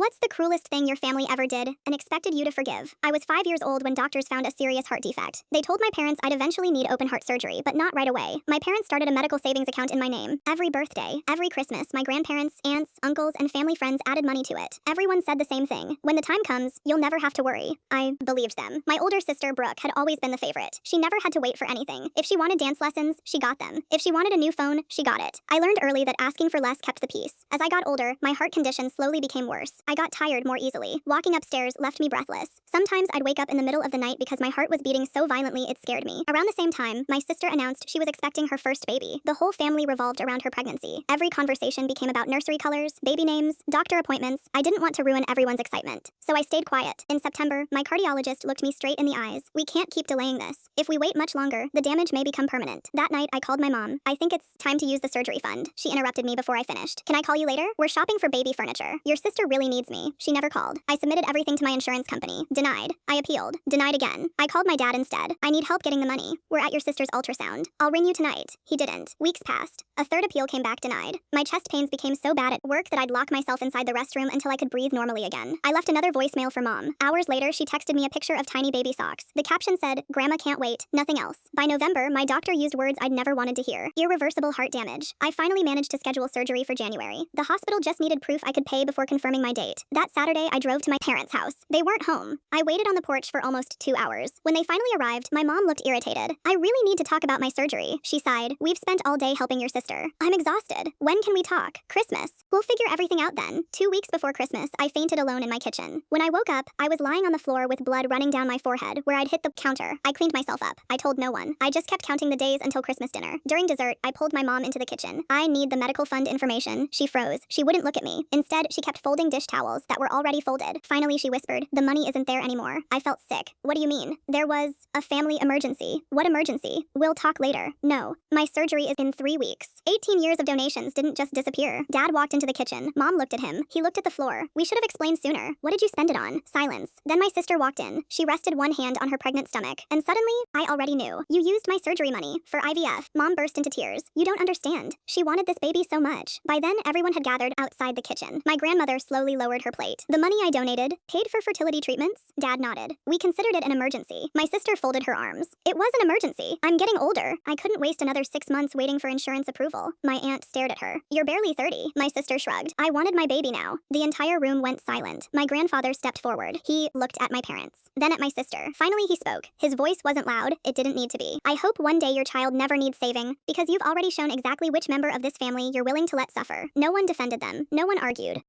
What's the cruelest thing your family ever did and expected you to forgive? I was 5 years old when doctors found a serious heart defect. They told my parents I'd eventually need open heart surgery, but not right away. My parents started a medical savings account in my name. Every birthday, every Christmas, my grandparents, aunts, uncles, and family friends added money to it. Everyone said the same thing. When the time comes, you'll never have to worry. I believed them. My older sister, Brooke, had always been the favorite. She never had to wait for anything. If she wanted dance lessons, she got them. If she wanted a new phone, she got it. I learned early that asking for less kept the peace. As I got older, my heart condition slowly became worse. I got tired more easily. Walking upstairs left me breathless. Sometimes I'd wake up in the middle of the night because my heart was beating so violently it scared me. Around the same time, my sister announced she was expecting her first baby. The whole family revolved around her pregnancy. Every conversation became about nursery colors, baby names, doctor appointments. I didn't want to ruin everyone's excitement, so I stayed quiet. In September, my cardiologist looked me straight in the eyes. We can't keep delaying this. If we wait much longer, the damage may become permanent. That night, I called my mom. I think it's time to use the surgery fund. She interrupted me before I finished. Can I call you later? We're shopping for baby furniture. Your sister really needs me. She never called. I submitted everything to my insurance company. Denied. I appealed. Denied again. I called my dad instead. I need help getting the money. We're at your sister's ultrasound. I'll ring you tonight. He didn't. Weeks passed. A third appeal came back denied. My chest pains became so bad at work that I'd lock myself inside the restroom until I could breathe normally again. I left another voicemail for mom. Hours later, she texted me a picture of tiny baby socks. The caption said, "Grandma can't wait, nothing else." By November, my doctor used words I'd never wanted to hear. Irreversible heart damage. I finally managed to schedule surgery for January. The hospital just needed proof I could pay before confirming my date. That Saturday, I drove to my parents' house. They weren't home. I waited on the porch for almost 2 hours. When they finally arrived, my mom looked irritated. "I really need to talk about my surgery," she sighed. "We've spent all day helping your sister. I'm exhausted. When can we talk?" "Christmas. We'll figure everything out then." 2 weeks before Christmas, I fainted alone in my kitchen. When I woke up, I was lying on the floor with blood running down my forehead where I'd hit the counter. I cleaned myself up. I told no one. I just kept counting the days until Christmas dinner. During dessert, I pulled my mom into the kitchen. "I need the medical fund information." She froze. She wouldn't look at me. Instead, she kept folding dish towels that were already folded. Finally, she whispered, "The money isn't there anymore." I felt sick. "What do you mean?" "There was a family emergency." "What emergency?" "We'll talk later." "No. My surgery is in 3 weeks." 18 years of donations didn't just disappear. Dad walked into the kitchen. Mom looked at him. He looked at the floor. "We should have explained sooner. What did you spend it on?" Silence. Then my sister walked in. She rested one hand on her pregnant stomach. And suddenly, I already knew. "You used my surgery money for IVF." Mom burst into tears. "You don't understand. She wanted this baby so much." By then, everyone had gathered outside the kitchen. My grandmother slowly lowered her plate. "The money I donated paid for fertility treatments?" Dad nodded. "We considered it an emergency." My sister folded her arms. "It was an emergency. I'm getting older. I couldn't waste another 6 months waiting for insurance approval." My aunt stared at her. "You're barely 30. My sister shrugged. "I wanted my baby now." The entire room went silent. My grandfather stepped forward. He looked at my parents, then at my sister. Finally, he spoke. His voice wasn't loud. It didn't need to be. "I hope one day your child never needs saving, because you've already shown exactly which member of this family you're willing to let suffer." No one defended them. No one argued.